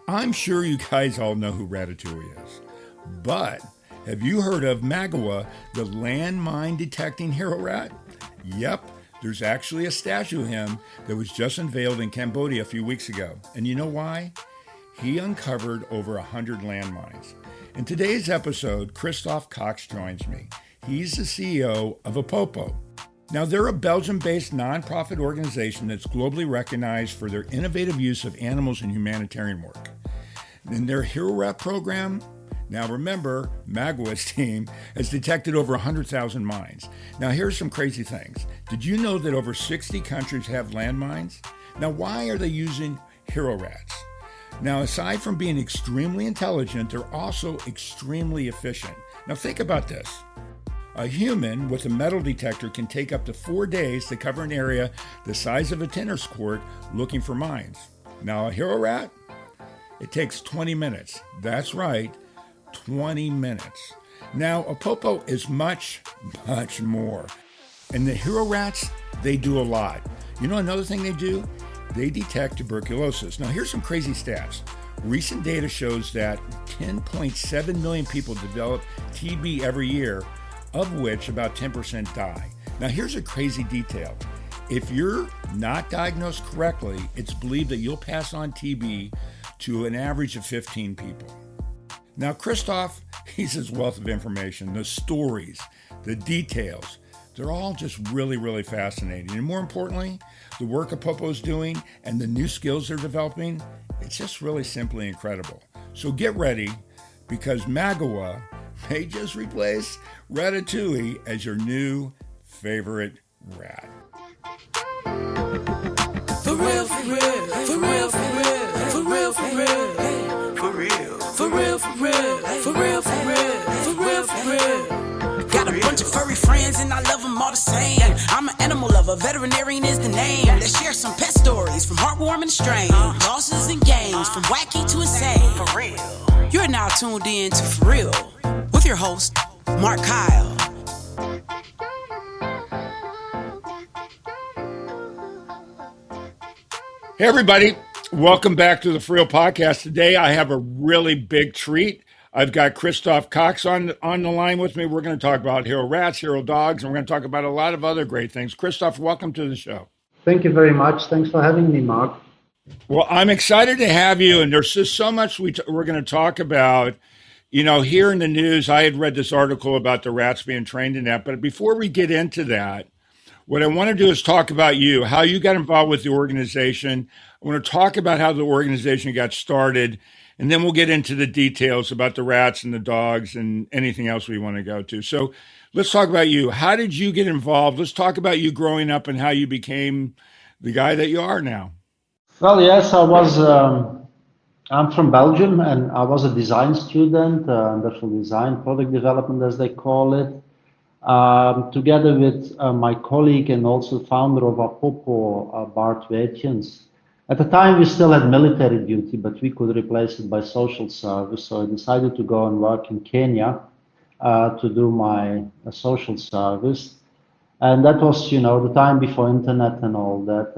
I'm sure you guys all know who Ratatouille is, but have you heard of Magawa, the landmine detecting hero rat? Yep, there's actually a statue of him that was just unveiled in Cambodia a few weeks ago. And you know why? He uncovered over 100 landmines. In today's episode, Christophe Cox joins me. He's the CEO of Apopo. Now, they're a Belgium-based nonprofit organization that's globally recognized for their innovative use of animals in humanitarian work. In their HeroRATS program, now remember, Magawa's team has detected over 100,000 mines. Now, here's some crazy things. Did you know that over 60 countries have landmines? Now, why are they using HeroRATS? Now, aside from being extremely intelligent, they're also extremely efficient. Now, think about this. A human with a metal detector can take up to 4 days to cover an area the size of a tennis court looking for mines. Now, a HeroRAT, it takes 20 minutes. That's right, 20 minutes. Now, Apopo is much, much more. And the HeroRATS, they do a lot. You know another thing they do? They detect tuberculosis. Now, here's some crazy stats. Recent data shows that 10.7 million people develop TB every year, of which about 10% die. Now, here's a crazy detail. If you're not diagnosed correctly, it's believed that you'll pass on TB to an average of 15 people. Now, Cristophe, he's his wealth of information, the stories, the details. They're all just really, really fascinating. And more importantly, the work Apopo's doing and the new skills they're developing, it's just really simply incredible. So get ready, because Magawa may just replace Ratatouille as your new favorite rat. For real, for real, for real, for real, for real, for real, for real, for real, for real, for real, for real, for real, for real. Got a bunch of furry friends and I love them all the same. I'm an animal lover, veterinarian is the name. Let's share some pet stories from heartwarming to strange, losses and games, from wacky to insane. For real. You're now tuned in to For Real with your host, Mark Kyle. Hey, everybody. Welcome back to the For Real podcast. Today, I have a really big treat. I've got Christophe Cox on the line with me. We're going to talk about HeroRATS, Hero Dogs, and we're going to talk about a lot of other great things. Christophe, welcome to the show. Thank you very much. Thanks for having me, Mark. Well, I'm excited to have you, and there's just so much we're going to talk about. You know, here in the news, I had read this article about the rats being trained in that, but before we get into that, what I want to do is talk about you, how you got involved with the organization. I want to talk about how the organization got started, and then we'll get into the details about the rats and the dogs and anything else we want to go to. So let's talk about you. How did you get involved? Let's talk about you growing up and how you became the guy that you are now. Well, yes, I'm from Belgium, and I was a design student, industrial design, product development, as they call it, together with my colleague and also founder of Apopo, Bart Weetjens. At the time, we still had military duty, but we could replace it by social service. So I decided to go and work in Kenya to do my social service. And that was, the time before internet and all that.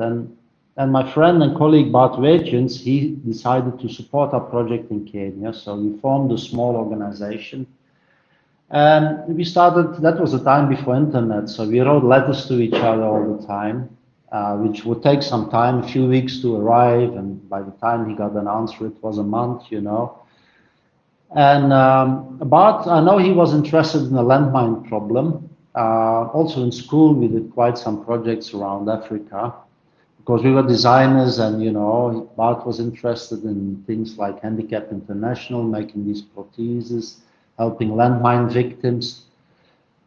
And my friend and colleague Bart Weetjens, he decided to support our project in Kenya. So we formed a small organization. And we started, that was the time before internet. So we wrote letters to each other all the time. Which would take some time, a few weeks to arrive, and by the time he got an answer, it was a month, And Bart, I know he was interested in the landmine problem. Also in school, we did quite some projects around Africa, because we were designers, and Bart was interested in things like Handicap International, making these prostheses, helping landmine victims.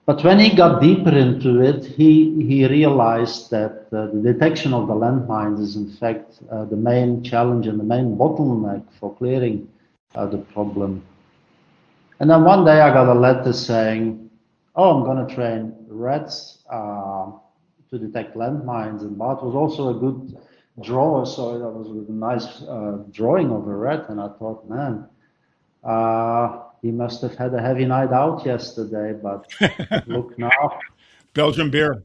But when he got deeper into it, he realized that the detection of the landmines is in fact the main challenge and the main bottleneck for clearing the problem. And then one day I got a letter saying, oh, I'm going to train rats to detect landmines. And Bart was also a good drawer, so that was a nice drawing of a rat. And I thought, man, he must have had a heavy night out yesterday, but look now. Belgian beer.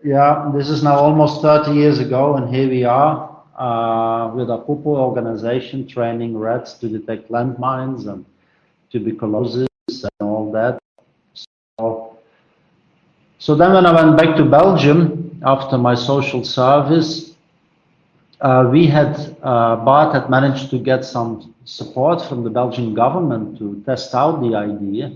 Yeah, this is now almost 30 years ago, and here we are. with Apopo organization training rats to detect landmines and tuberculosis and all that. So then when I went back to Belgium after my social service, Bart had managed to get some support from the Belgian government to test out the idea.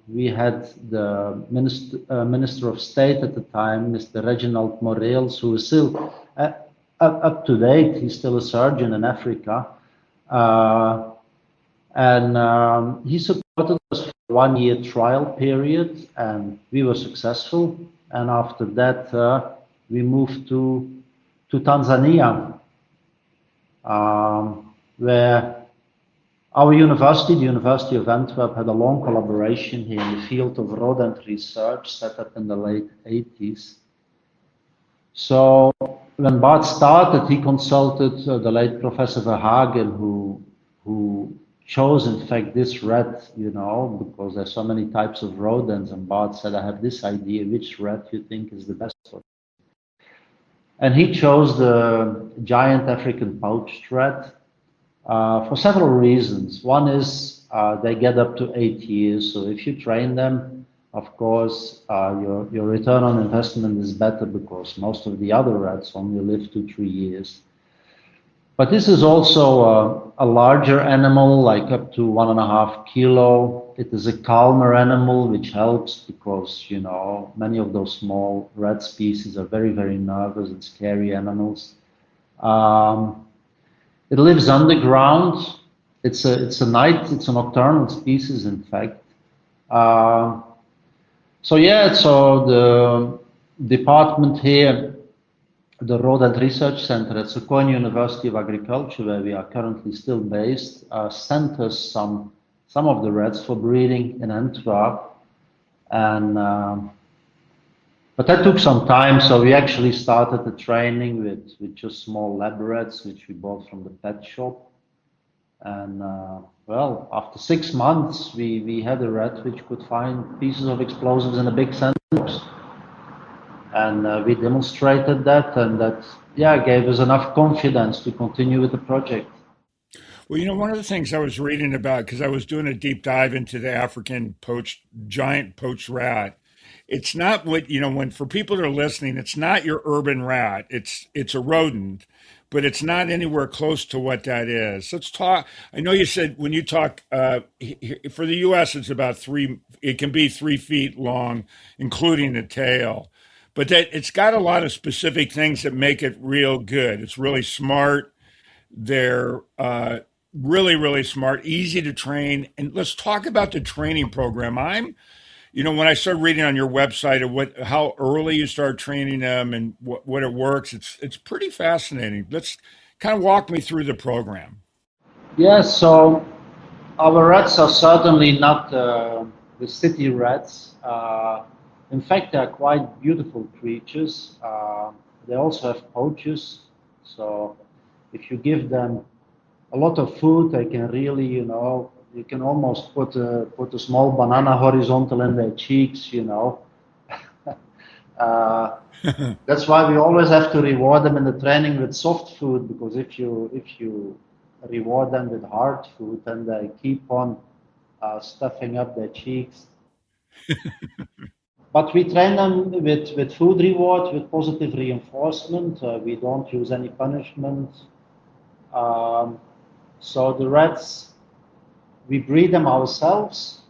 We had the Minister of State at the time, Mr. Reginald Morels, who is still up to date. He's still a surgeon in Africa. He supported us for a 1-year trial period, and we were successful. And after that, we moved to Tanzania, where our university, the University of Antwerp, had a long collaboration here in the field of rodent research set up in the late 80s. So when Bart started, he consulted the late Professor Verhagen, who chose, in fact, this rat, because there's so many types of rodents, and Bart said, I have this idea, which rat you think is the best one? And he chose the giant African poached rat for several reasons. One is they get up to 8 years, so if you train them, of course, your return on investment is better because most of the other rats only live 2-3 years. But this is also a larger animal, like up to 1.5 kilo. It is a calmer animal, which helps because, many of those small rat species are very, very nervous and scary animals. It lives underground. It's a nocturnal species, in fact. So the department here, the Rodent Research Center at Sokoine University of Agriculture, where we are currently still based, sent us some of the rats for breeding in Antwerp, but that took some time. So we actually started the training with just small lab rats, which we bought from the pet shop. And after 6 months, we had a rat which could find pieces of explosives in a big sandbox. And we demonstrated that, and that gave us enough confidence to continue with the project. Well, one of the things I was reading about, because I was doing a deep dive into the African giant poached rat, it's not what, when for people that are listening, it's not your urban rat. It's a rodent, but it's not anywhere close to what that is. Let's talk. I know you said when you talk for the U.S., it's about it can be 3 feet long, including the tail. But it's got a lot of specific things that make it real good. It's really smart. They're really, really smart, easy to train. And let's talk about the training program. When I started reading on your website of how early you start training them and what it works, it's pretty fascinating. Let's kind of walk me through the program. Yes, so our rats are certainly not the city rats. In fact, they are quite beautiful creatures. They also have pouches, so if you give them a lot of food, they can really, you can almost put a small banana horizontal in their cheeks, That's why we always have to reward them in the training with soft food, because if you reward them with hard food, then they keep on stuffing up their cheeks. But we train them with food reward, with positive reinforcement. We don't use any punishment. So the rats, we breed them ourselves,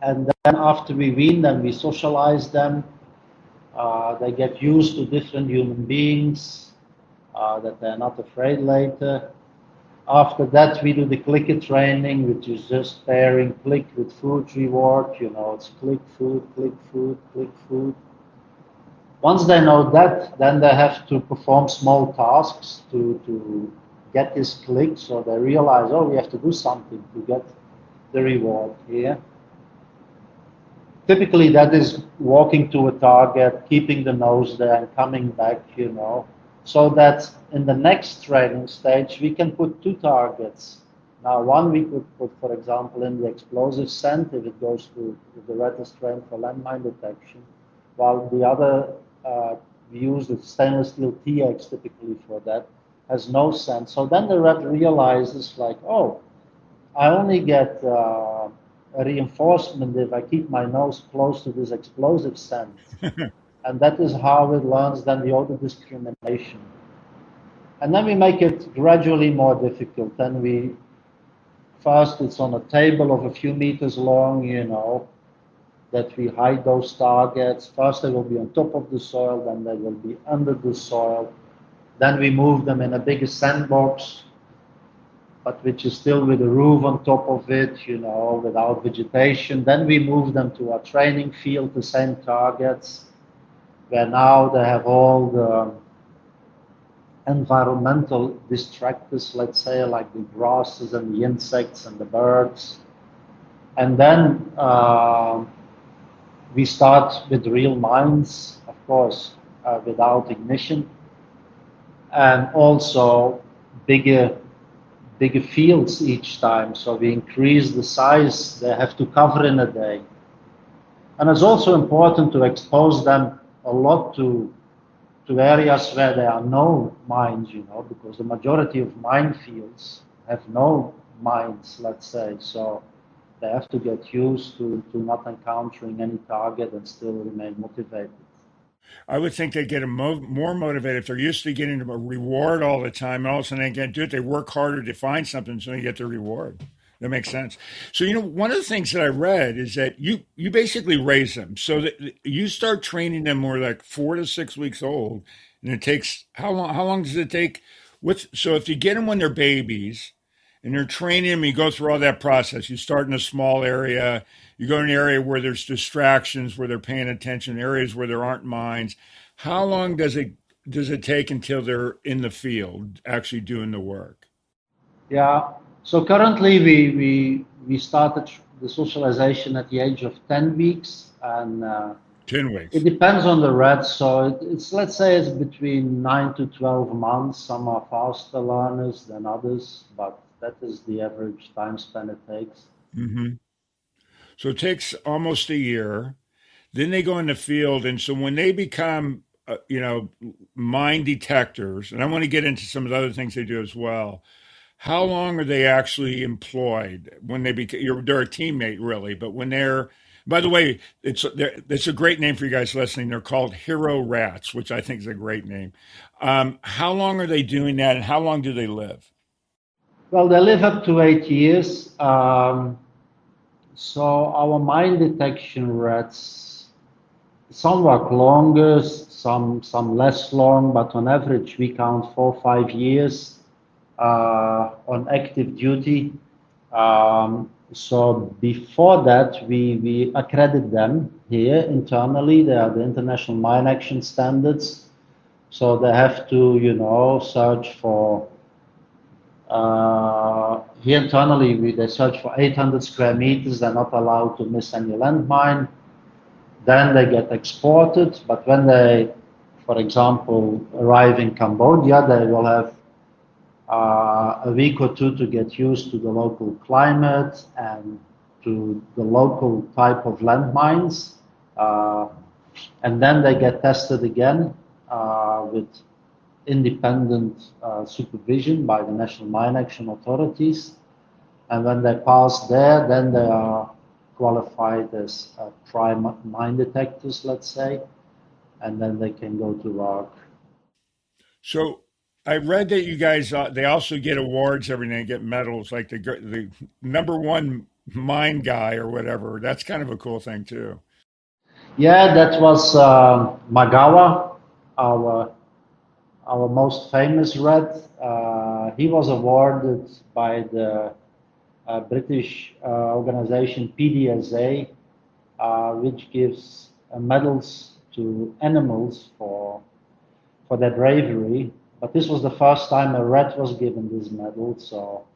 and then after we wean them, we socialize them. They get used to different human beings, that they're not afraid later. After that, we do the clicker training, which is just pairing click with food reward. It's click food, click food, click food. Once they know that, then they have to perform small tasks to get this click. So they realize, we have to do something to get the reward here. Typically, that is walking to a target, keeping the nose there, and coming back, so that in the next training stage, we can put 2 targets. Now, one we could put, for example, in the explosive scent, if the rat is trained for landmine detection, while the other we use the stainless steel TX typically for that, has no sense. So then the rat realizes like, oh, I only get a reinforcement if I keep my nose close to this explosive scent. And that is how it learns then the odor discrimination. And then we make it gradually more difficult. Then first it's on a table of a few meters long, that we hide those targets. First they will be on top of the soil, then they will be under the soil. Then we move them in a bigger sandbox, but which is still with a roof on top of it, without vegetation. Then we move them to our training field, the same targets, where now they have all the environmental distractors, let's say, like the grasses and the insects and the birds. And then we start with real mines, of course, without ignition, and also bigger fields each time. So we increase the size they have to cover in a day. And it's also important to expose them a lot to areas where there are no mines, because the majority of minefields have no mines, let's say. So they have to get used to not encountering any target and still remain motivated. I would think they get more motivated if they're used to getting a reward all the time, and all of a sudden they can't do it. They work harder to find something so they get the reward. That makes sense. So, one of the things that I read is that you basically raise them. So that you start training them more like 4 to 6 weeks old. And it takes, how long does it take? So if you get them when they're babies and you're training them, you go through all that process. You start in a small area, you go in an area where there's distractions, where they're paying attention, areas where there aren't mines. How long does it take until they're in the field actually doing the work? Yeah. So currently we started the socialization at the age of 10 weeks, and 10 weeks. It depends on the rat. So it's, let's say it's between 9 to 12 months. Some are faster learners than others, but that is the average time span it takes. Mm-hmm. So it takes almost a year. Then they go in the field, and so when they become, mine detectors, and I want to get into some of the other things they do as well. How long are they actually employed when they're a teammate, really? But when they're, by the way, it's a great name for you guys listening. They're called HeroRATS, which I think is a great name. How long are they doing that, and how long do they live? Well, they live up to 8 years. So our mine detection rats, some work longer, some less long, but on average we count 4 or 5 years on active duty. So before that, we accredit them here internally. They are the International Mine Action Standards. So they have to, search for, here internally, they search for 800 square meters. They're not allowed to miss any landmine. Then they get exported. But when they, for example, arrive in Cambodia, they will have a week or two to get used to the local climate and to the local type of landmines. And then they get tested again with independent supervision by the national mine action authorities. And when they pass there, then they are qualified as prime mine detectors, let's say, and then they can go to work. So I read that you guys they also get awards every day, get medals, like the number one mine guy or whatever. That's kind of a cool thing too. Yeah, that was Magawa, our most famous rat. He was awarded by the British organization PDSA, which gives medals to animals for their bravery. But this was the first time a rat was given this medal, so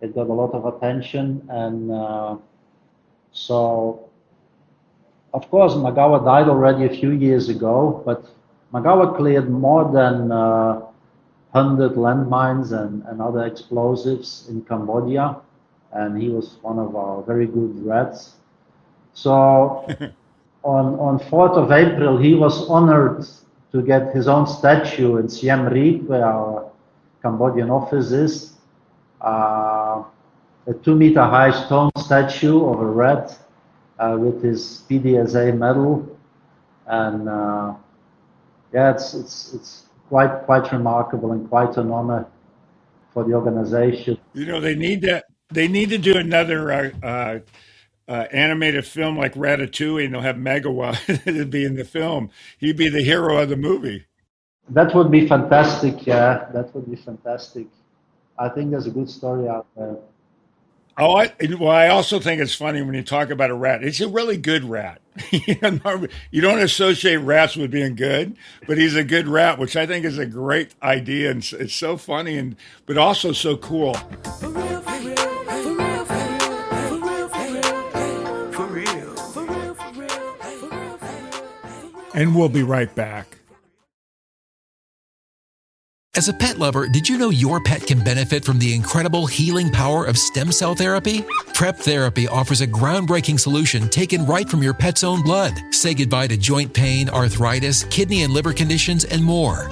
it got a lot of attention. And so, of course, Magawa died already a few years ago, but Magawa cleared more than 100 landmines and other explosives in Cambodia, and he was one of our very good rats. So on 4th of April, he was honored to get his own statue in Siem Reap, where our Cambodian office is. A 2-meter high stone statue of a rat with his PDSA medal, and yeah, it's quite remarkable and quite an honor for the organization. They need to do another animated film like Ratatouille, and they'll have Magawa to be in the film. He'd be the hero of the movie. That would be fantastic. Yeah, that would be fantastic. I think there's a good story out there. I also think it's funny when you talk about a rat. It's a really good rat. You don't associate rats with being good, but he's a good rat, which I think is a great idea, and it's so funny but also so cool. For real, for real, for real, for real, for real, for real, for real, for real, for real, for real. And we'll be right back. As a pet lover, did you know your pet can benefit from the incredible healing power of stem cell therapy? Prep Therapy offers a groundbreaking solution taken right from your pet's own blood. Say goodbye to joint pain, arthritis, kidney and liver conditions, and more.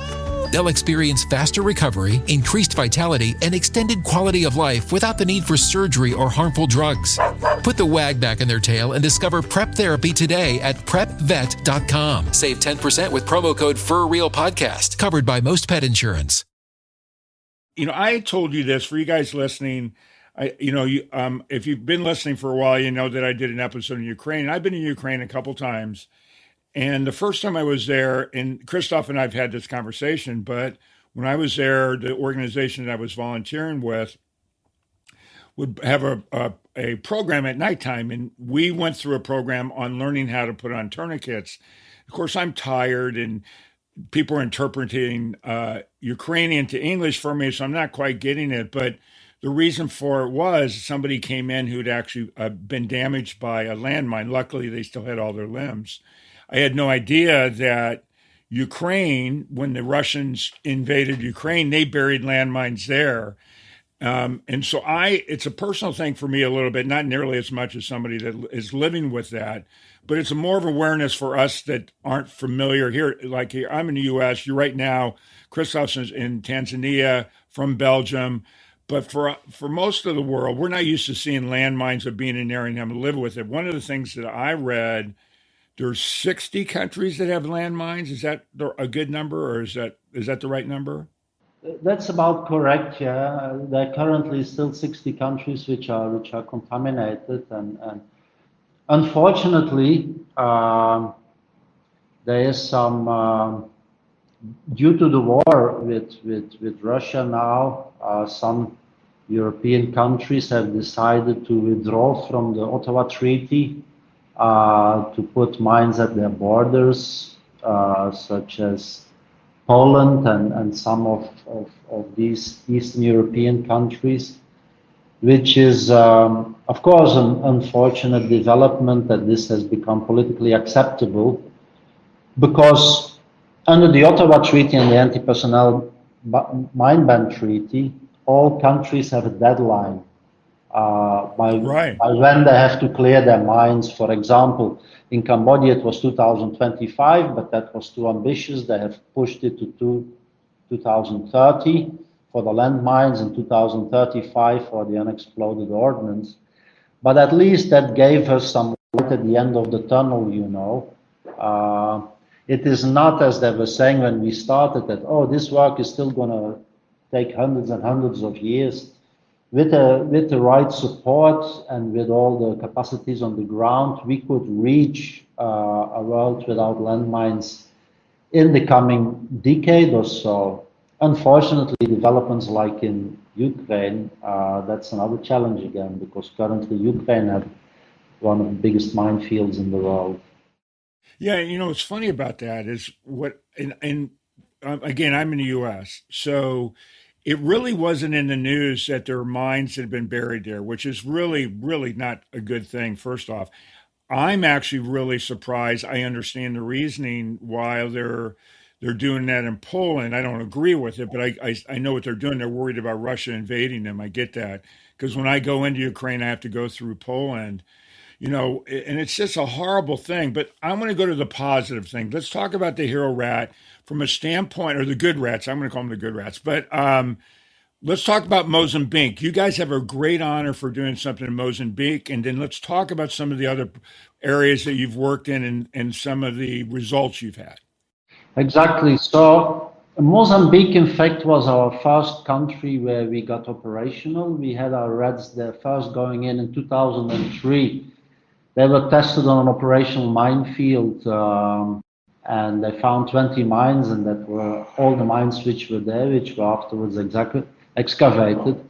They'll experience faster recovery, increased vitality, and extended quality of life without the need for surgery or harmful drugs. Put the wag back in their tail and discover Prep Therapy today at prepvet.com. Save 10% with promo code FurRealPodcast, covered by most pet insurance. I told you this for you guys listening. If you've been listening for a while, you know that I did an episode in Ukraine. I've been in Ukraine a couple times. And the first time I was there, and Cristophe and I have had this conversation, but when I was there, the organization that I was volunteering with would have a program at nighttime. And we went through a program on learning how to put on tourniquets. Of course, I'm tired and people are interpreting Ukrainian to English for me, so I'm not quite getting it. But the reason for it was somebody came in who'd actually been damaged by a landmine. Luckily, they still had all their limbs. I had no idea that Ukraine, when the Russians invaded Ukraine, they buried landmines there. And so it's a personal thing for me a little bit, not nearly as much as somebody that is living with that, but it's a more of awareness for us that aren't familiar here. Like here, I'm in the U.S. You're right now, Christophe's in Tanzania, from Belgium. But for most of the world, we're not used to seeing landmines of being in there and having to live with it. One of the things that I read, there's 60 countries that have landmines. Is that a good number, or is that the right number? That's about correct. Yeah, there are currently still 60 countries which are contaminated, and unfortunately, there is some due to the war with Russia now. Some European countries have decided to withdraw from the Ottawa Treaty. To put mines at their borders, such as Poland and some of these Eastern European countries, which is, of course, an unfortunate development that this has become politically acceptable, because under the Ottawa Treaty and the Anti-Personnel Mine Ban Treaty, all countries have a deadline by when they have to clear their mines. For example, in Cambodia it was 2025, but that was too ambitious. They have pushed it to 2030 for the landmines and 2035 for the unexploded ordnance. But at least that gave us some light at the end of the tunnel, It is not, as they were saying when we started, that, this work is still going to take hundreds and hundreds of years. With the right support and with all the capacities on the ground, we could reach a world without landmines in the coming decade or so. Unfortunately, developments like in Ukraine, that's another challenge again, because currently Ukraine has one of the biggest minefields in the world. Yeah, what's funny about that is again, I'm in the U.S., so it really wasn't in the news that there were mines that had been buried there, which is really, really not a good thing, first off. I'm actually really surprised. I understand the reasoning why they're doing that in Poland. I don't agree with it, but I know what they're doing. They're worried about Russia invading them. I get that. Because when I go into Ukraine, I have to go through Poland. And it's just a horrible thing. But I want to go to the positive thing. Let's talk about the hero rat from a standpoint, or the good rats. I'm going to call them the good rats. But let's talk about Mozambique. You guys have a great honor for doing something in Mozambique. And then let's talk about some of the other areas that you've worked in and some of the results you've had. Exactly. So Mozambique, in fact, was our first country where we got operational. We had our rats there first going in 2003. They were tested on an operational minefield, and they found 20 mines, and that were all the mines which were there, which were afterwards excavated.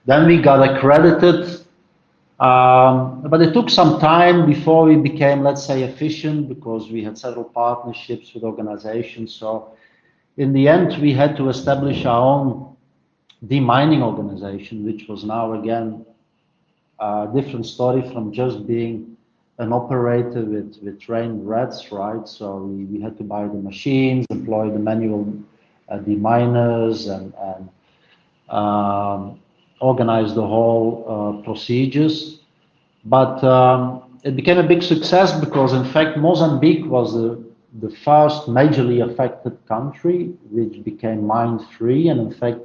Then we got accredited, but it took some time before we became, let's say, efficient, because we had several partnerships with organizations. So in the end, we had to establish our own demining organization, which was now again a different story from just being an operator with trained rats, right? So we had to buy the machines, employ the manual deminers, and organize the whole procedures. But it became a big success because, in fact, Mozambique was the first majorly affected country which became mine-free. And in fact,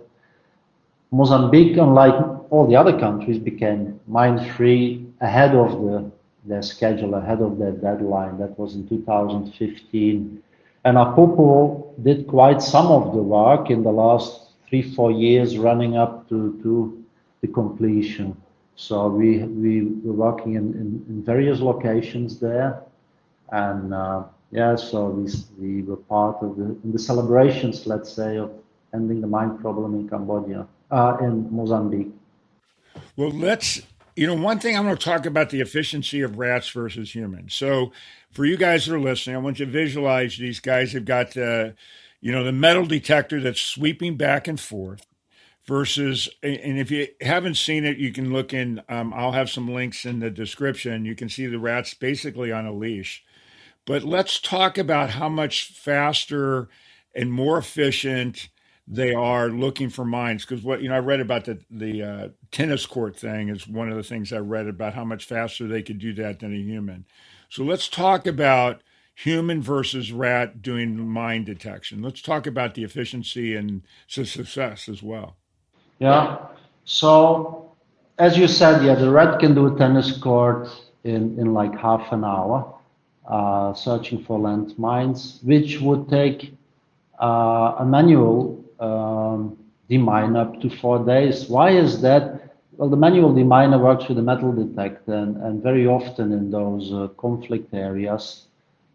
Mozambique, unlike all the other countries, became mine-free ahead of their schedule, ahead of their deadline. That was in 2015. And Apopo did quite some of the work in the last 3-4 years, running up to the completion. So we were working in various locations there, and so we were part of the celebrations, let's say, of ending the mine problem in Cambodia, in Mozambique. Well, one thing I'm going to talk about the efficiency of rats versus humans. So for you guys that are listening, I want you to visualize these guys have got the metal detector that's sweeping back and forth versus, and if you haven't seen it, you can look in, I'll have some links in the description. You can see the rats basically on a leash. But let's talk about how much faster and more efficient they are looking for mines. Because I read about the tennis court thing is one of the things I read about how much faster they could do that than a human. So let's talk about human versus rat doing mine detection. Let's talk about the efficiency and success as well. Yeah. So, as you said, the rat can do a tennis court in like half an hour, searching for landmines, which would take a manual demine up to 4 days. Why is that? Well, the manual deminer works with a metal detector, and very often in those conflict areas,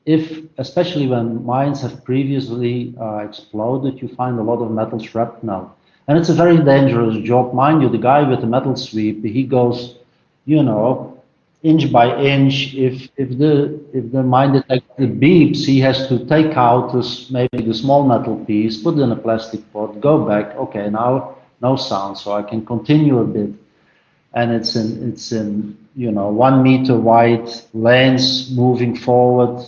especially when mines have previously exploded, you find a lot of metal shrapnel. And it's a very dangerous job. Mind you, the guy with the metal sweep, he goes, inch by inch. If the mine detector beeps, he has to take out maybe the small metal piece, put it in a plastic pot, go back. Okay, now no sound, so I can continue a bit. And it's in 1 meter wide lanes, moving forward,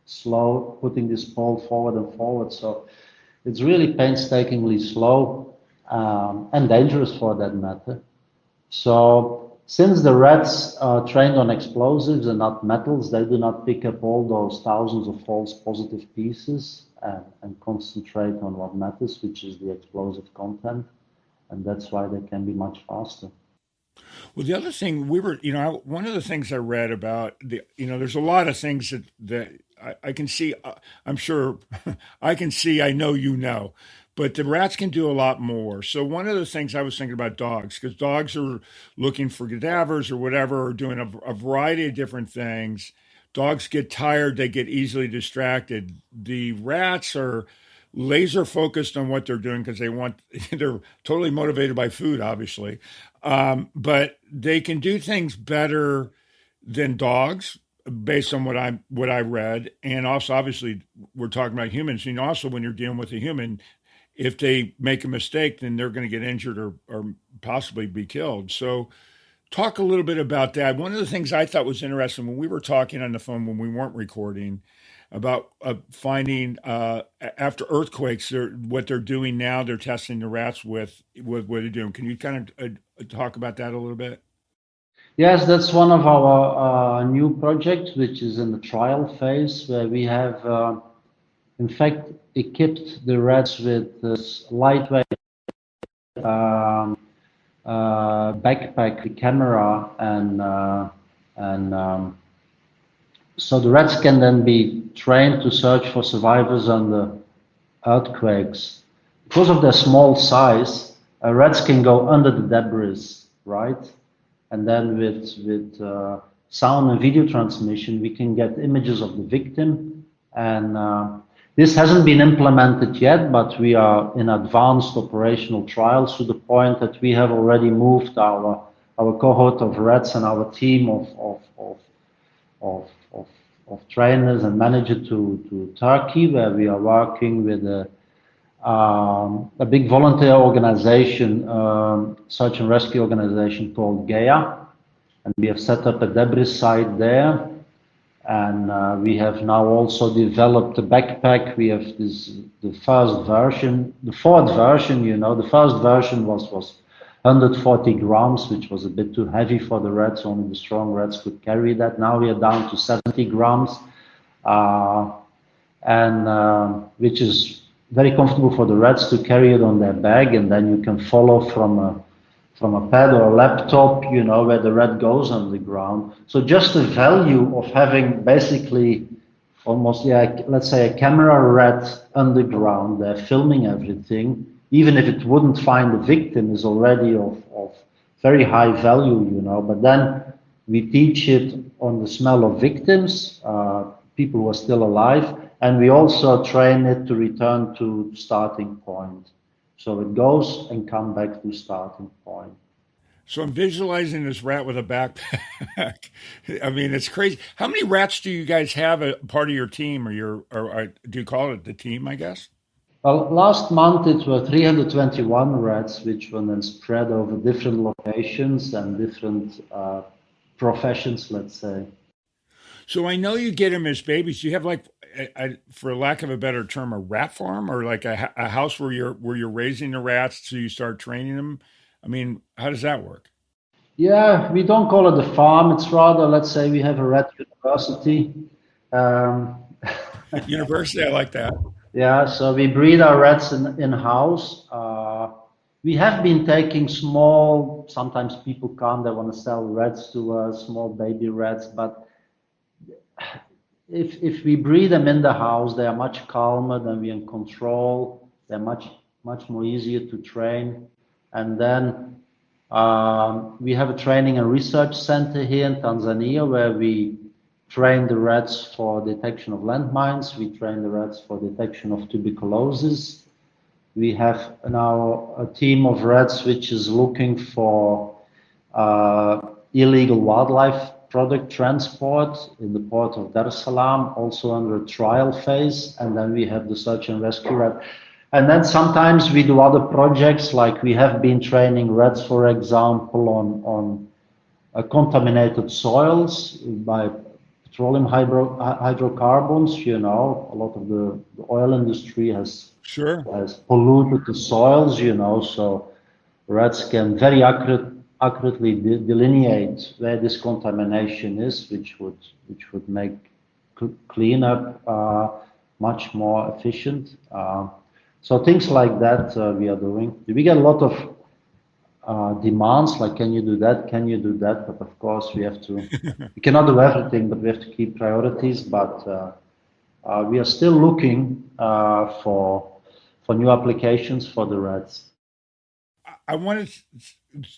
slow, putting this pole forward and forward. So it's really painstakingly slow. And dangerous for that matter. So since the rats are trained on explosives and not metals, they do not pick up all those thousands of false positive pieces and concentrate on what matters, which is the explosive content. And that's why they can be much faster. Well, the other thing one of the things I read about there's a lot of things that I can see. I'm sure I can see. I know but the rats can do a lot more. So one of the things I was thinking about dogs, because dogs are looking for cadavers or whatever, or doing a variety of different things. Dogs get tired, they get easily distracted. The rats are laser focused on what they're doing because they're totally motivated by food, obviously. But they can do things better than dogs based on what I read. And also, obviously, we're talking about humans. Also when you're dealing with a human, if they make a mistake, then they're going to get injured or possibly be killed. So talk a little bit about that. One of the things I thought was interesting when we were talking on the phone when we weren't recording about finding after earthquakes, what they're doing now, they're testing the rats with what they're doing. Can you kind of talk about that a little bit? Yes, that's one of our new projects, which is in the trial phase, where we have, in fact, equipped the rats with this lightweight um, backpack, camera, and so the rats can then be trained to search for survivors under earthquakes. Because of their small size, rats can go under the debris, right? And then with sound and video transmission, we can get images of the victim. And this hasn't been implemented yet, but we are in advanced operational trials to the point that we have already moved our cohort of rats and our team of, of, of trainers and managers to Turkey, where we are working with a big volunteer organization, search and rescue organization called Gaia, and we have set up a debris site there. And we have now also developed a backpack. We have the first version, the fourth version. You know, the first version was 140 grams, which was a bit too heavy for the rats. Only the strong rats could carry that. Now we are down to 70 grams, which is very comfortable for the rats to carry it on their bag, and then you can follow from a pad or a laptop, you know, where the rat goes on the ground. So just the value of having basically almost, yeah, let's say a camera rat underground, they're filming everything, even if it wouldn't find the victim, is already of very high value, you know. But then we teach it on the smell of victims, people who are still alive, and we also train it to return to starting point. So it goes and come back to starting point. So I'm visualizing this rat with a backpack. I mean, it's crazy. How many rats do you guys have a part of your team, or do you call it the team, I guess? Well, last month it were 321 rats, which were then spread over different locations and different professions, let's say. So I know you get them as babies. Do you have like, for lack of a better term, a rat farm, or like a house where you're raising the rats so you start training them? I mean, how does that work? Yeah, we don't call it a farm. It's rather, let's say, we have a rat university. Um, University, I like that. yeah, so we breed our rats in-house. We have been taking small, sometimes people come, they want to sell rats to us, small baby rats, but if we breed them in the house, they are much calmer, then we're in control, they're much more easier to train. And then we have a training and research center here in Tanzania where we train the rats for detection of landmines, we train the rats for detection of tuberculosis. We have now a team of rats which is looking for illegal wildlife product transport in the port of Dar es Salaam, also under a trial phase. And then we have the search and rescue rat. And then sometimes we do other projects, like we have been training rats, for example, on contaminated soils by petroleum hydrocarbons. You know, a lot of the oil industry has polluted the soils, you know, so rats can very accurately delineate where this contamination is, which would make cleanup much more efficient. So things like that we are doing. We get a lot of demands, like, can you do that? Can you do that? But of course we have to, we cannot do everything, but we have to keep priorities. But we are still looking for new applications for the rats. I want to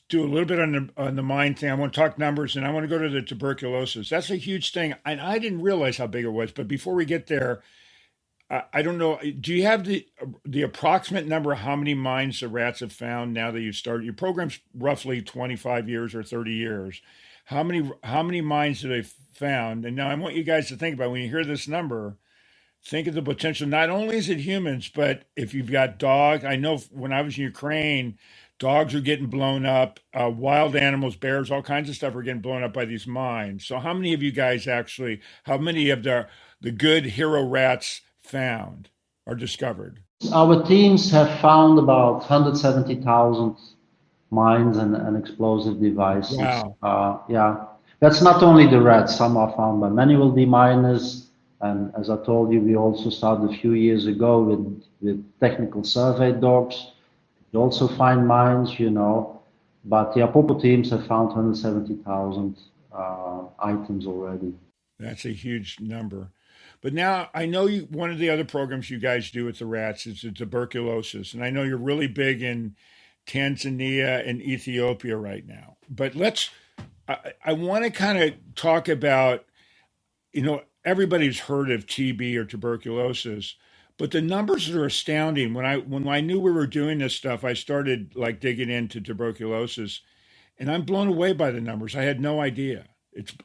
do a little bit on the mine thing. I want to talk numbers, and I want to go to the tuberculosis. That's a huge thing, and I didn't realize how big it was. But before we get there, I don't know. Do you have the approximate number of how many mines the rats have found now that you've started? Your program's roughly 25 years or 30 years. How many mines have they found? And now I want you guys to think about, when you hear this number, think of the potential. Not only is it humans, but if you've got dogs. I know when I was in Ukraine, dogs are getting blown up. Wild animals, bears, all kinds of stuff are getting blown up by these mines. So how many of you guys actually? How many of the good hero rats found or discovered? Our teams have found about 170,000 mines and explosive devices. Wow. Yeah, that's not only the rats. Some are found by manual deminers, and as I told you, we also started a few years ago with technical survey dogs. You also find mines, but the Apopo teams have found 170,000 items already. That's a huge number. But now I know you, one of the other programs you guys do with the rats is the tuberculosis. And I know you're really big in Tanzania and Ethiopia right now. But I want to kind of talk about, everybody's heard of TB or tuberculosis, but the numbers are astounding. When I knew we were doing this stuff, I started like digging into tuberculosis, and I'm blown away by the numbers. I had no idea.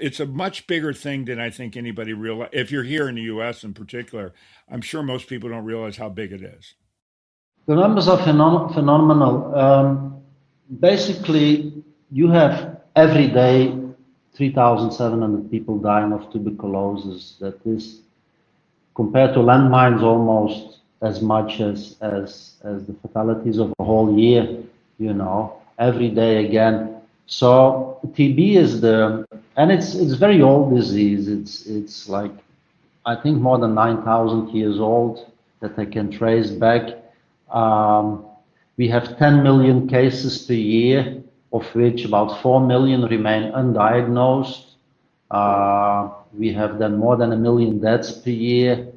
It's a much bigger thing than I think anybody realize. If you're here in the U.S. in particular, I'm sure most people don't realize how big it is. The numbers are phenomenal. Basically, you have every day 3,700 people dying of tuberculosis. That is compared to landmines almost as much as the fatalities of a whole year, every day again. So TB is and it's very old disease. It's like, I think more than 9,000 years old that I can trace back. We have 10 million cases per year, of which about 4 million remain undiagnosed. We have then more than 1 million deaths per year,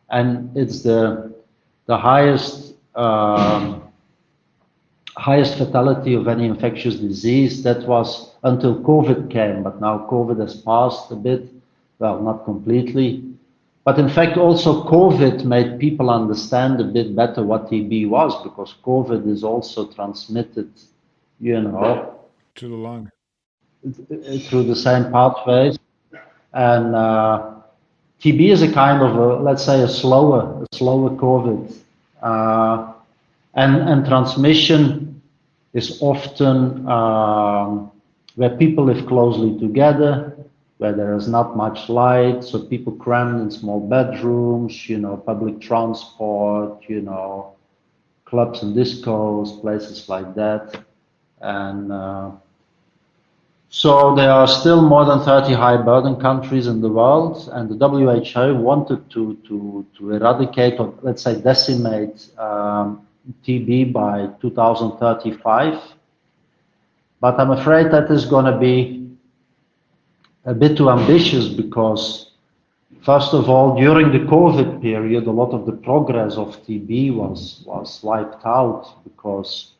and it's the highest highest fatality of any infectious disease. That was until COVID came, but now COVID has passed a bit. Well, not completely. But in fact, also COVID made people understand a bit better what TB was, because COVID is also transmitted, To the lung. through the same pathways. And TB is a kind of, let's say, a slower COVID. And transmission is often where people live closely together, where there is not much light, so people crammed in small bedrooms, public transport, clubs and discos, places like that. And so there are still more than 30 high burden countries in the world, and the WHO wanted to eradicate, or let's say decimate, TB by 2035. But I'm afraid that is going to be a bit too ambitious, because first of all, during the COVID period, a lot of the progress of TB was wiped out, because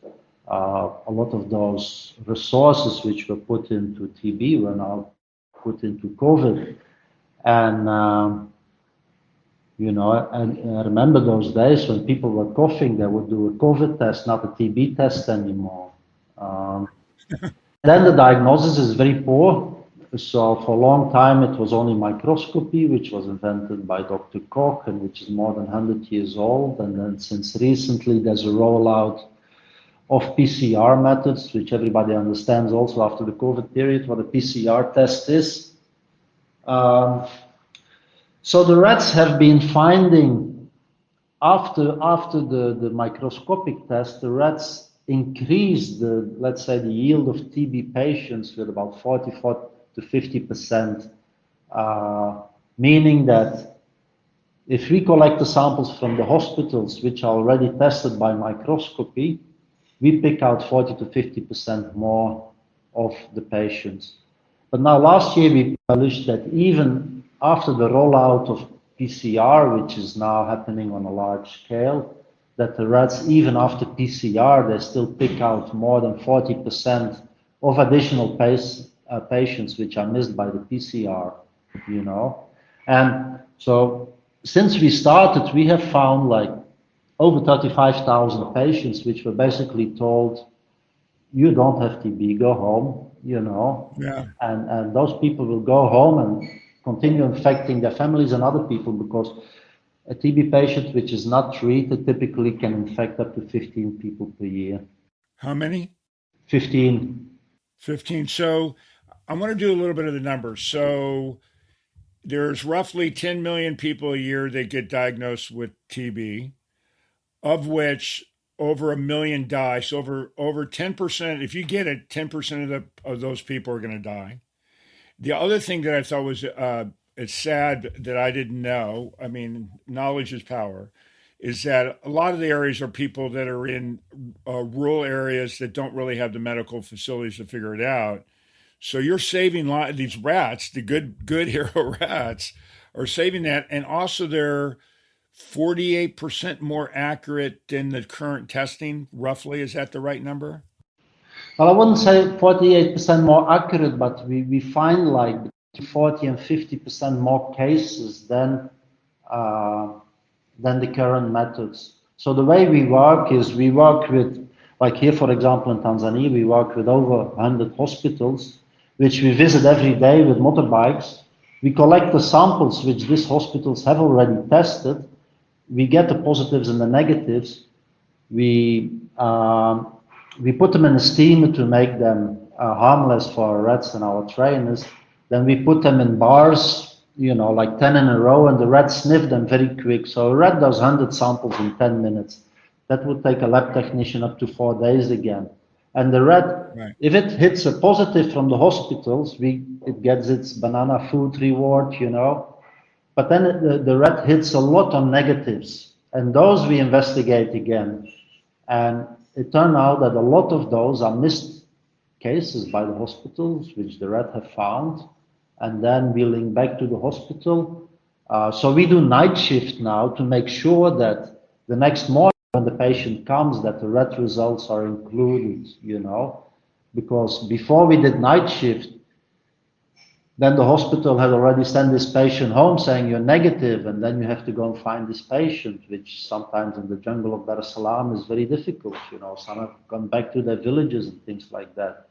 a lot of those resources which were put into TB were now put into COVID. And and I remember those days when people were coughing, they would do a COVID test, not a TB test anymore. Then the diagnosis is very poor. So for a long time, it was only microscopy, which was invented by Dr. Koch, and which is more than 100 years old. And then since recently, there's a rollout of PCR methods, which everybody understands also after the COVID period, what a PCR test is. So the rats have been finding, after the microscopic test, the rats increased let's say, the yield of TB patients with about 44 to 50%, meaning that if we collect the samples from the hospitals, which are already tested by microscopy, we pick out 40 to 50% more of the patients. But now last year we published that even after the rollout of PCR, which is now happening on a large scale, that the rats, even after PCR, they still pick out more than 40% of additional patients which are missed by the PCR, And so since we started, we have found like over 35,000 patients which were basically told, you don't have TB, go home, Yeah. And those people will go home and continue infecting their families and other people, because a TB patient which is not treated typically can infect up to 15 people per year. How many? 15. 15. So I want to do a little bit of the numbers. So there's roughly 10 million people a year that get diagnosed with TB, of which over a million die. So over 10%. If you get it, 10% of those people are going to die. The other thing that I thought was it's sad that I didn't know. I mean, knowledge is power. Is that a lot of the areas are people that are in rural areas that don't really have the medical facilities to figure it out. So you're saving these rats, the good hero rats, are saving that, and also they're 48% more accurate than the current testing. Roughly, is that the right number? Well, I wouldn't say 48% more accurate, but we find like 40 and 50% more cases uh, than the current methods. So the way we work is we work with, like here, for example, in Tanzania, we work with over 100 hospitals, which we visit every day with motorbikes. We collect the samples which these hospitals have already tested. We get the positives and the negatives. We we put them in a steamer to make them harmless for our rats and our trainers. Then we put them in bars, you know, like 10 in a row, and the rats sniff them very quick. So a rat does 100 samples in 10 minutes. That would take a lab technician up to 4 days again. And the rat, Right. if it hits a positive from the hospitals, it gets its banana food reward, you know. But then the rat hits a lot on negatives, and those we investigate again. And it turned out that a lot of those are missed cases by the hospitals, which the rat have found, and then we link back to the hospital. So we do night shift now to make sure that the next morning when the patient comes, that the rat results are included, you know, because before we did night shift, then the hospital had already sent this patient home saying you're negative, and then you have to go and find this patient, which sometimes in the jungle of Dar es Salaam is very difficult. You know, some have gone back to their villages and things like that.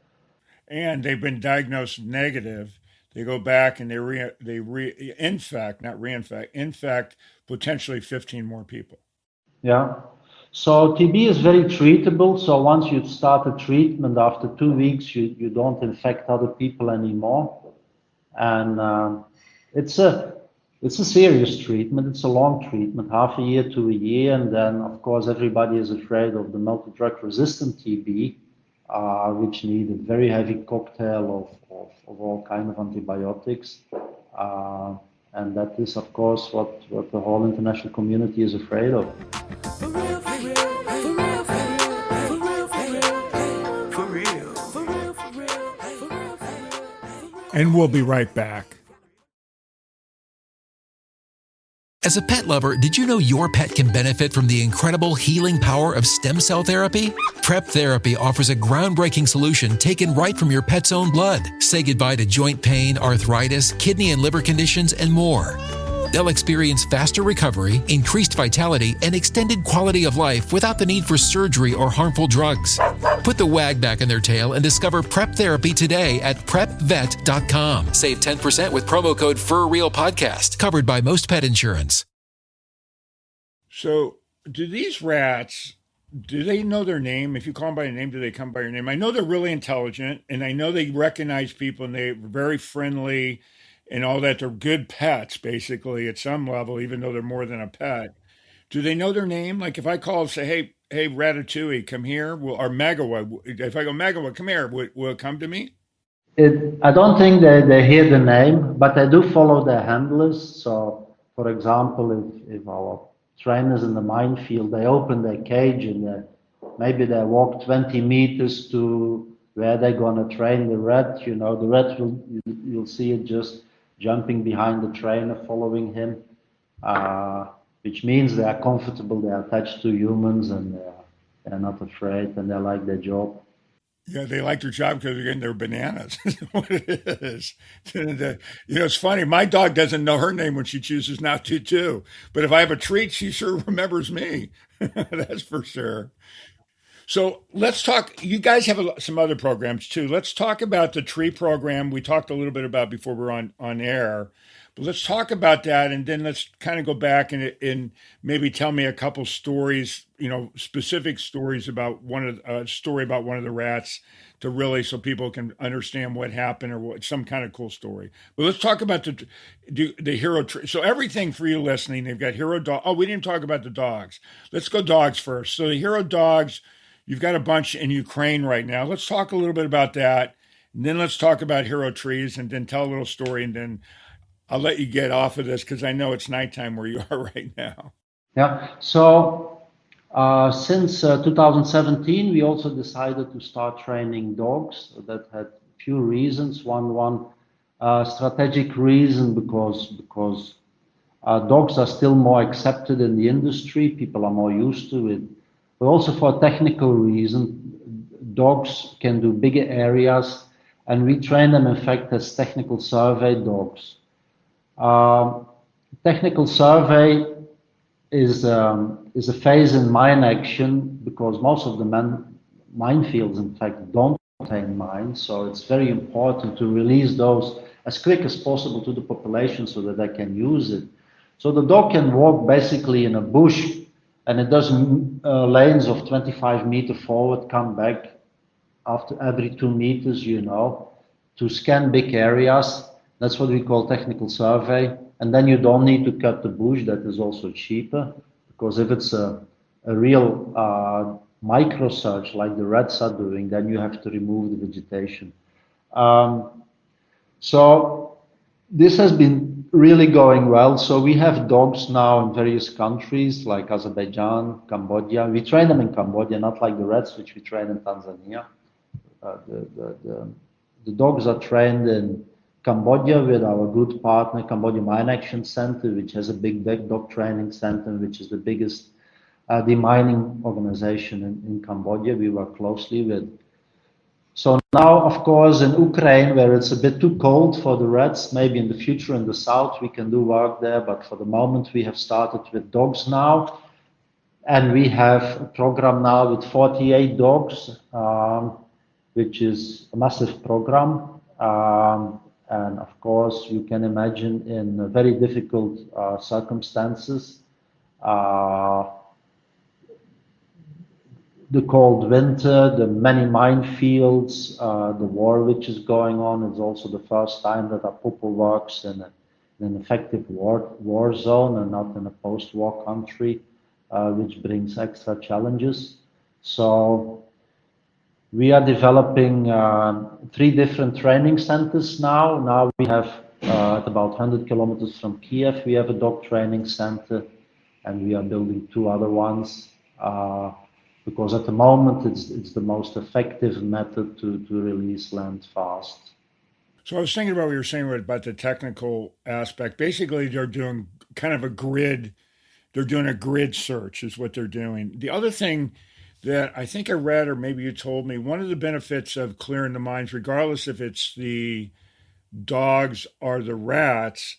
And they've been diagnosed negative. They go back and they infect, not reinfect, infect potentially 15 more people. Yeah. So TB is very treatable. So once you start a treatment, after 2 weeks, you don't infect other people anymore. And it's a serious treatment. It's a long treatment, half a year to a year, and then of course everybody is afraid of the multi-drug resistant TB, which need a very heavy cocktail of all kind of antibiotics, and that is of course what the whole international community is afraid of. And we'll be right back. As a pet lover, did you know your pet can benefit from the incredible healing power of stem cell therapy? Prep Therapy offers a groundbreaking solution taken right from your pet's own blood. Say goodbye to joint pain, arthritis, kidney and liver conditions, and more. They'll experience faster recovery, increased vitality, and extended quality of life without the need for surgery or harmful drugs. Put the wag back in their tail and discover Prep Therapy today at prepvet.com. Save 10% with promo code FurRealPodcast, covered by most pet insurance. So, do these rats, do they know their name? If you call them by name, do they come by your name? I know they're really intelligent, and I know they recognize people, and they're very friendly and all that. They're good pets, basically, at some level, even though they're more than a pet. Do they know their name? Like if I call and say, hey, Ratatouille, come here, or Magawa, if I go, Magawa, come here, will it come to me? I don't think they hear the name, but they do follow their handlers. So, for example, if our trainers in the minefield, they open their cage and maybe they walk 20 meters to where they're going to train the rat, you know, the rat you'll see it just jumping behind the trainer, following him, which means they are comfortable, they are attached to humans, and they're not afraid, and they like their job. Yeah, they like their job because they're getting their bananas. What it is. It's funny. My dog doesn't know her name when she chooses not to, too. But if I have a treat, she sure remembers me. That's for sure. So let's talk. You guys have some other programs too. Let's talk about the tree program we talked a little bit about before we're on air. But let's talk about that, and then let's kind of go back and maybe tell me a couple stories, specific stories about story about one of the rats to really so people can understand what happened or what some kind of cool story. But let's talk about the hero tree. So everything for you listening, they've got hero dog. Oh, we didn't talk about the dogs. Let's go dogs first. So the hero dogs, you've got a bunch in Ukraine right now. Let's talk a little bit about that. And then let's talk about hero trees and then tell a little story. And then I'll let you get off of this because I know it's nighttime where you are right now. Yeah. So since 2017, we also decided to start training dogs. That had a few reasons. One strategic reason because dogs are still more accepted in the industry. People are more used to it. But also for a technical reason, dogs can do bigger areas, and we train them, in fact, as technical survey dogs. Technical survey is a phase in mine action because most of the minefields, in fact, don't contain mines. So it's very important to release those as quick as possible to the population so that they can use it. So the dog can walk basically in a bush, and it does lanes of 25 meters forward, come back after every 2 meters, to scan big areas. That's what we call technical survey. And then you don't need to cut the bush. That is also cheaper, because if it's a real micro search like the rats are doing, then you have to remove the vegetation. So this has been really going well. So we have dogs now in various countries like Azerbaijan, Cambodia. We train them in Cambodia, not like the rats, which we train in Tanzania. The dogs are trained in Cambodia with our good partner, Cambodia Mine Action Center, which has a big dog training center, which is the biggest demining organization in Cambodia we work closely with. So now, of course, in Ukraine, where it's a bit too cold for the rats, maybe in the future in the south we can do work there, but for the moment we have started with dogs now. And we have a program now with 48 dogs, which is a massive program. And of course, you can imagine in very difficult circumstances, the cold winter, the many minefields, the war which is going on. It's also the first time that Apopo works in an effective war zone and not in a post-war country, which brings extra challenges. So we are developing 3 different training centers now. Now we have at about 100 kilometers from Kiev, we have a dog training center, and we are building 2 other ones because at the moment it's the most effective method to release land fast. So I was thinking about what you were saying about the technical aspect. Basically, they're doing kind of a grid. They're doing a grid search is what they're doing. The other thing that I think I read, or maybe you told me, one of the benefits of clearing the mines, regardless if it's the dogs or the rats,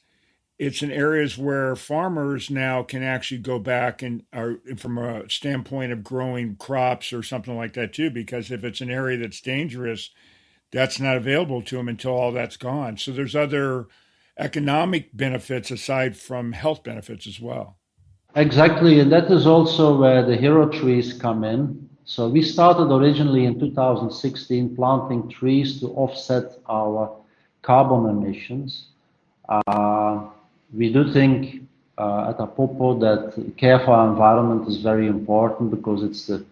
it's in areas where farmers now can actually go back and are from a standpoint of growing crops or something like that too, because if it's an area that's dangerous, that's not available to them until all that's gone. So there's other economic benefits aside from health benefits as well. Exactly, and that is also where the hero trees come in. So we started originally in 2016 planting trees to offset our carbon emissions. We do think at Apopo that care for our environment is very important because it's the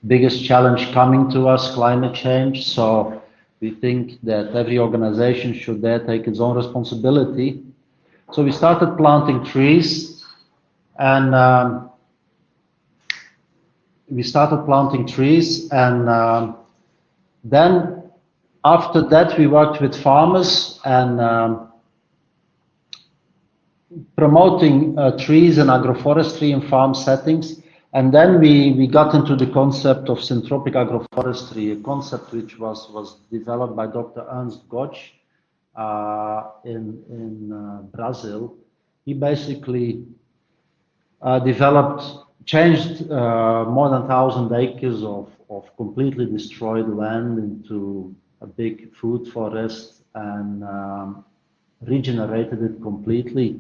biggest challenge coming to us, climate change. So we think that every organization should there take its own responsibility. So we started planting trees. And then after that we worked with farmers and promoting trees and agroforestry in farm settings. And then we got into the concept of syntropic agroforestry, a concept which was developed by Dr. Ernst Gotsch in Brazil. He basically changed more than 1,000 acres of completely destroyed land into a big food forest, and regenerated it completely.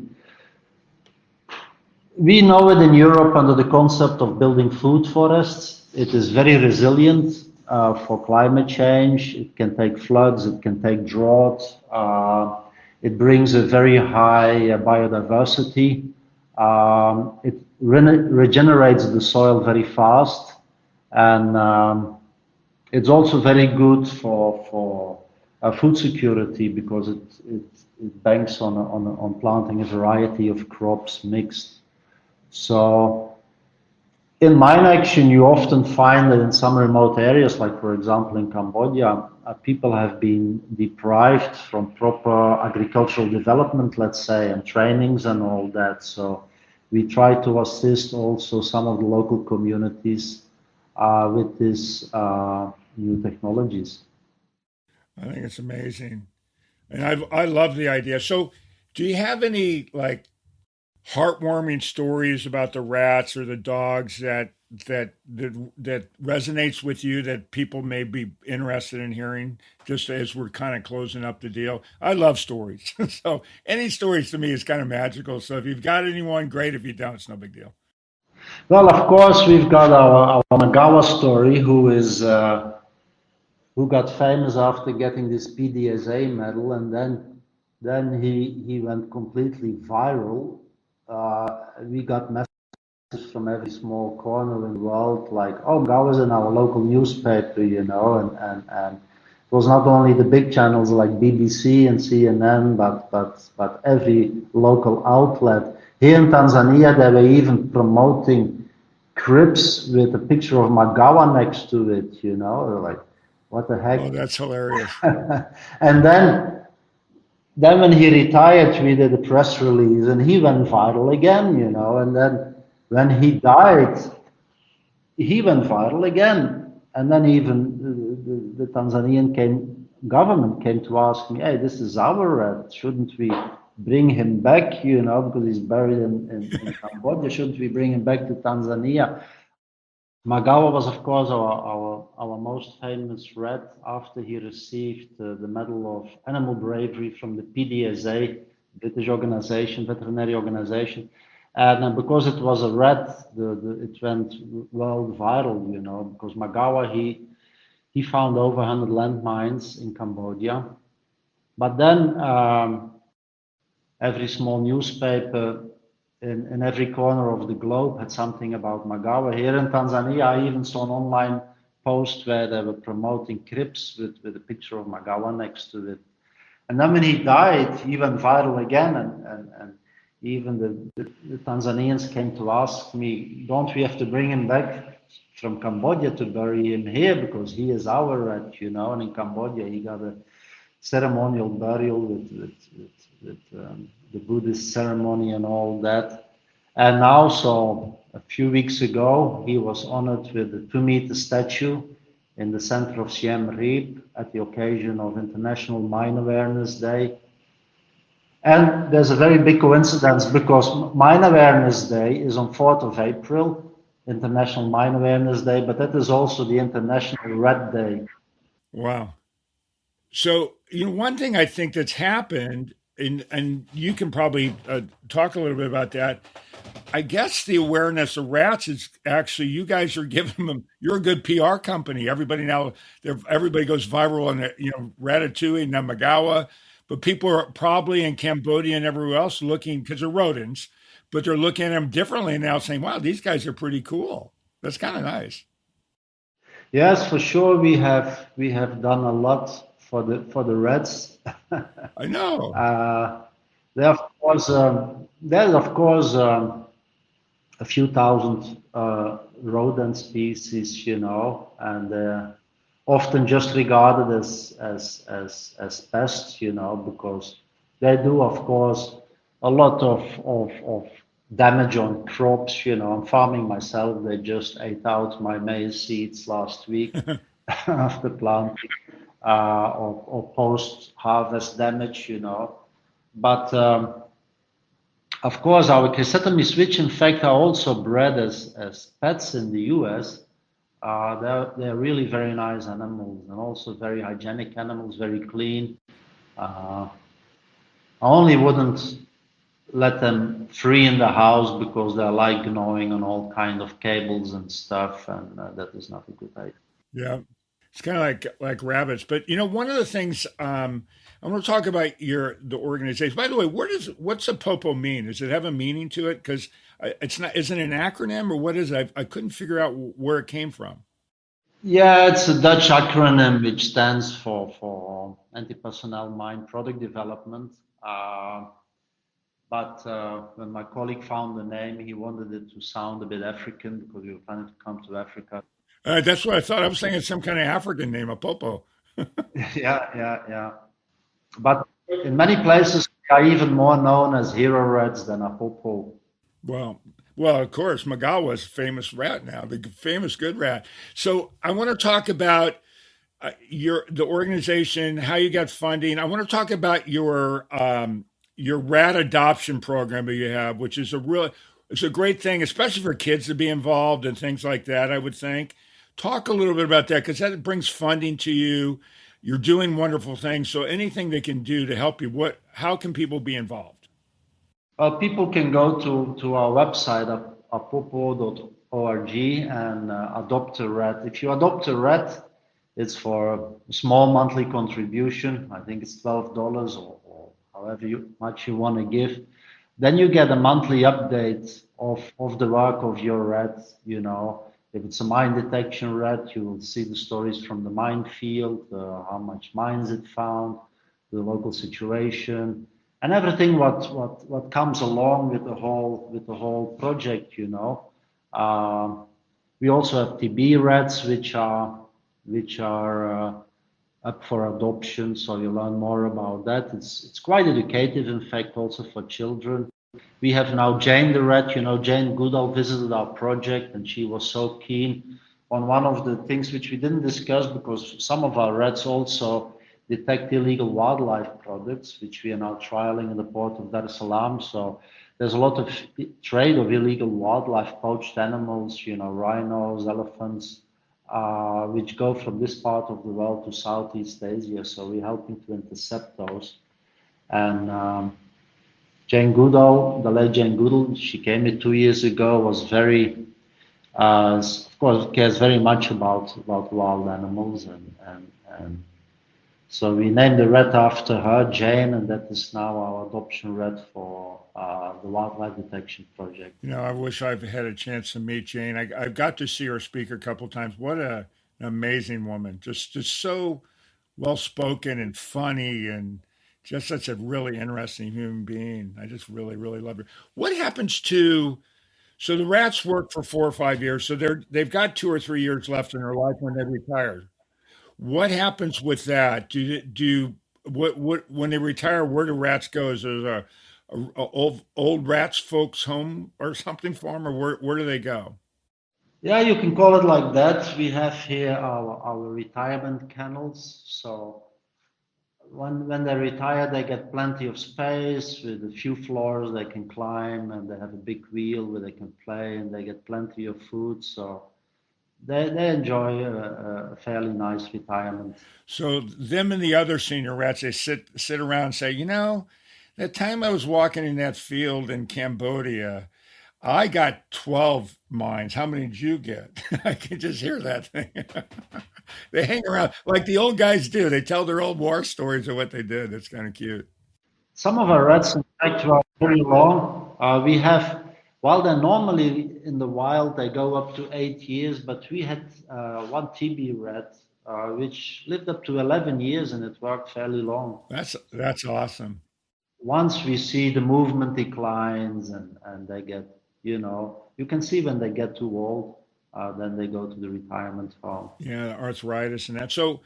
We know it in Europe under the concept of building food forests. It is very resilient for climate change. It can take floods, it can take drought. It brings a very high biodiversity. It regenerates the soil very fast, and it's also very good for food security because it banks on planting a variety of crops mixed. So in mine action, you often find that in some remote areas, like for example in Cambodia, people have been deprived from proper agricultural development, let's say, and trainings and all that. So we try to assist also some of the local communities with these new technologies. I think it's amazing. And I love the idea. So do you have any like heartwarming stories about the rats or the dogs that resonates with you that people may be interested in hearing just as we're kind of closing up the deal? I love stories. So any stories to me is kind of magical. So if you've got anyone, great. If you don't, it's no big deal. Well, of course, we've got our Magawa story, who got famous after getting this PDSA medal, and then he went completely viral. We got messages from every small corner in the world, like, "Oh, Magawa was in our local newspaper," and it was not only the big channels like BBC and CNN, but every local outlet. Here in Tanzania, they were even promoting cribs with a picture of Magawa next to it. They're like, what the heck? Oh, that's hilarious. And then when he retired, we did a press release, and he went viral again. And then when he died, he went viral again. And then even the Tanzanian government came to ask me, "Hey, this is our rat. Shouldn't we bring him back? Because he's buried in Cambodia. Shouldn't we bring him back to Tanzania?" Magawa was, of course, our most famous rat after he received the Medal of Animal Bravery from the PDSA, British organization, veterinary organization. And because it was a rat, it went world viral, because Magawa, he found over 100 landmines in Cambodia. But then every small newspaper in every corner of the globe had something about Magawa. Here in Tanzania, I even saw an online post where they were promoting cribs with a picture of Magawa next to it. And then when he died, he went viral again, and even the Tanzanians came to ask me, "Don't we have to bring him back from Cambodia to bury him here, because he is our rat, And in Cambodia, he got a ceremonial burial with the Buddhist ceremony and all that. And also, a few weeks ago, he was honored with a 2-meter statue in the center of Siem Reap at the occasion of International Mine Awareness Day. And there's a very big coincidence, because Mine Awareness Day is on 4th of April, International Mine Awareness Day, but that is also the International Rat Day. Wow. So, one thing I think that's happened, and you can probably talk a little bit about that. I guess the awareness of rats is actually, you guys are giving them. You're a good PR company. Everybody goes viral on Ratatouille and Magawa, but people are probably in Cambodia and everywhere else looking, because they're rodents, but they're looking at them differently now, saying, "Wow, these guys are pretty cool." That's kind of nice. Yes, for sure. We have done a lot for the rats. I know. There's of course a few thousand rodent species, and often just regarded as pests, because they do, of course, a lot of damage on crops. I'm farming myself. They just ate out my maize seeds last week after planting, or post-harvest damage, But of course, our chrysotomy switch, in fact, are also bred as pets in the US. They're really very nice animals, and also very hygienic animals, very clean. I only wouldn't let them free in the house because they like gnawing on all kind of cables and stuff, and that is not a good idea. Yeah. It's kind of like rabbits, but one of the things I want to talk about the organization. By the way, what's Apopo mean? Does it have a meaning to it? Because it's not. Is it an acronym or what is it? I couldn't figure out where it came from. Yeah, it's a Dutch acronym which stands for anti-personnel mine product development. But when my colleague found the name, he wanted it to sound a bit African because we were planning to come to Africa. That's what I thought. I was thinking some kind of African name, Apopo. Yeah. But in many places, we are even more known as HeroRATS than Apopo. Well, well, of course, Magawa is a famous rat now, the famous good rat. So I want to talk about the organization, how you got funding. I want to talk about your rat adoption program that you have, which is it's a great thing, especially for kids to be involved and things like that. I would think. Talk a little bit about that because that brings funding to you. You're doing wonderful things. So anything they can do to help you, how can people be involved? People can go to our website, apopo.org, and adopt a rat. If you adopt a rat, it's for a small monthly contribution. I think it's $12 or however much you want to give. Then you get a monthly update of the work of your rat. If it's a mine detection rat, you will see the stories from the minefield, how much mines it found, the local situation, and everything what comes along with the whole project. We also have TB rats, which are up for adoption. So you learn more about that. It's quite educative, in fact, also for children. We have now Jane the rat. Jane Goodall visited our project, and she was so keen on one of the things which we didn't discuss because some of our rats also detect illegal wildlife products, which we are now trialing in the port of Dar es Salaam. So there's a lot of trade of illegal wildlife, poached animals, rhinos, elephants, which go from this part of the world to Southeast Asia. So we're helping to intercept those. And Jane Goodall, the late Jane Goodall, she came here 2 years ago, was very, of course, cares very much about wild animals. And so we named the rat after her, Jane, and that is now our adoption rat for the wildlife detection project. I wish I've had a chance to meet Jane. I've got to see her speak a couple times. What an amazing woman! Just so well spoken and funny, and just such a really interesting human being. I just really, really love her. What happens to so the rats work for 4 or 5 years, so they've got 2 or 3 years left in their life when they retire. What happens with that? What when they retire? Where do rats go? Is there a old rats folks home or something for them, or where do they go? Yeah, you can call it like that. We have here our retirement kennels. So when they retire, they get plenty of space with a few floors they can climb, and they have a big wheel where they can play, and they get plenty of food. So they enjoy a fairly nice retirement. So them and the other senior rats, they sit around and say, that time I was walking in that field in Cambodia, I got 12 mines. How many did you get? I can just hear that thing. They hang around like the old guys do. They tell their old war stories of what they did. It's kind of cute. Some of our rats, in fact, are very long. While they're normally in the wild, they go up to 8 years, but we had one TB rat, which lived up to 11 years and it worked fairly long. That's awesome. Once we see the movement declines and they get, you can see when they get too old, then they go to the retirement home. Yeah, arthritis and that. So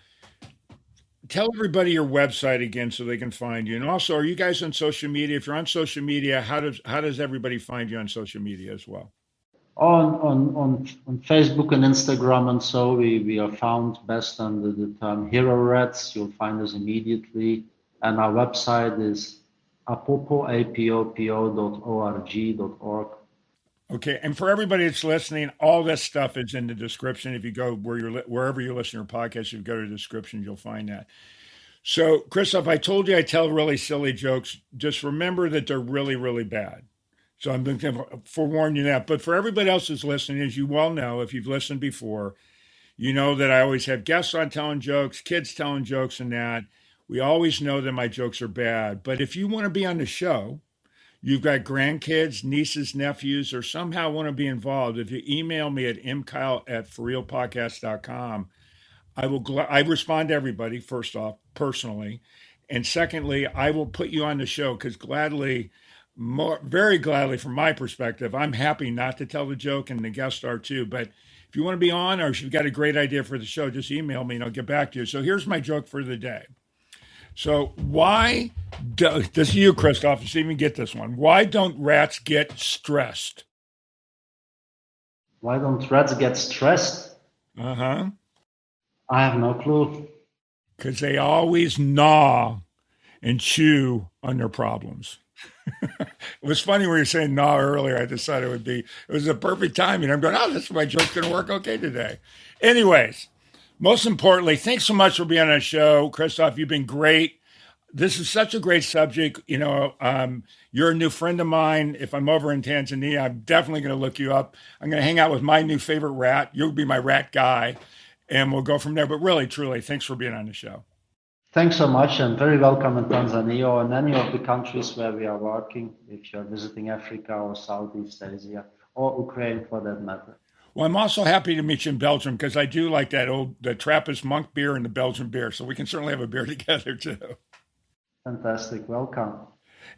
tell everybody your website again so they can find you. And also, are you guys on social media? If you're on social media, how does everybody find you on social media as well? On Facebook and Instagram, and so we are found best under the term HeroRATS. You'll find us immediately. And our website is apopo.org. Okay, and for everybody that's listening, all this stuff is in the description. If you go wherever you listen to your podcast, if you go to the description, you'll find that. So, Christophe, I told you I tell really silly jokes. Just remember that they're really, really bad. So I'm going to forewarn you that. But for everybody else who's listening, as you well know, if you've listened before, you know that I always have guests on telling jokes, kids telling jokes and that. We always know that my jokes are bad. But if you want to be on the show, you've got grandkids, nieces, nephews, or somehow want to be involved, if you email me at mkyle@forrealpodcast.com, I respond to everybody, first off, personally. And secondly, I will put you on the show because very gladly from my perspective, I'm happy not to tell the joke and the guests are too. But if you want to be on or if you've got a great idea for the show, just email me and I'll get back to you. So here's my joke for the day. So this is you, Christophe, let's even get this one. Why don't rats get stressed? Why don't rats get stressed? Uh-huh. I have no clue. Because they always gnaw and chew on their problems. It was funny when you were saying gnaw earlier. I decided it was a perfect timing. I'm going, this my joke's going to work okay today. Anyways, most importantly, thanks so much for being on the show. Christophe, you've been great. This is such a great subject. You're a new friend of mine. If I'm over in Tanzania, I'm definitely going to look you up. I'm going to hang out with my new favorite rat. You'll be my rat guy. And we'll go from there. But really, truly, thanks for being on the show. Thanks so much, and very welcome in Tanzania or in any of the countries where we are working, if you're visiting Africa or Southeast Asia or Ukraine for that matter. Well, I'm also happy to meet you in Belgium because I do like the Trappist monk beer and the Belgian beer. So we can certainly have a beer together too. Fantastic. Welcome.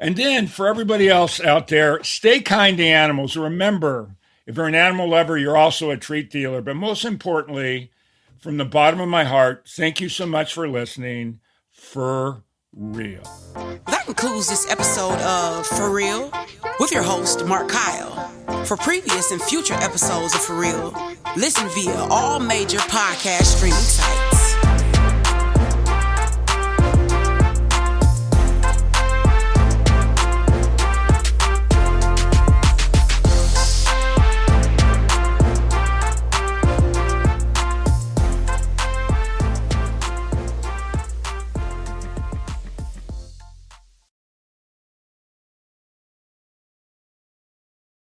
And then for everybody else out there, stay kind to animals. Remember, if you're an animal lover, you're also a treat dealer. But most importantly, from the bottom of my heart, thank you so much for listening. For real. That concludes this episode of For Real with your host, Mark Kyle. For previous and future episodes of For Real, listen via all major podcast streaming sites.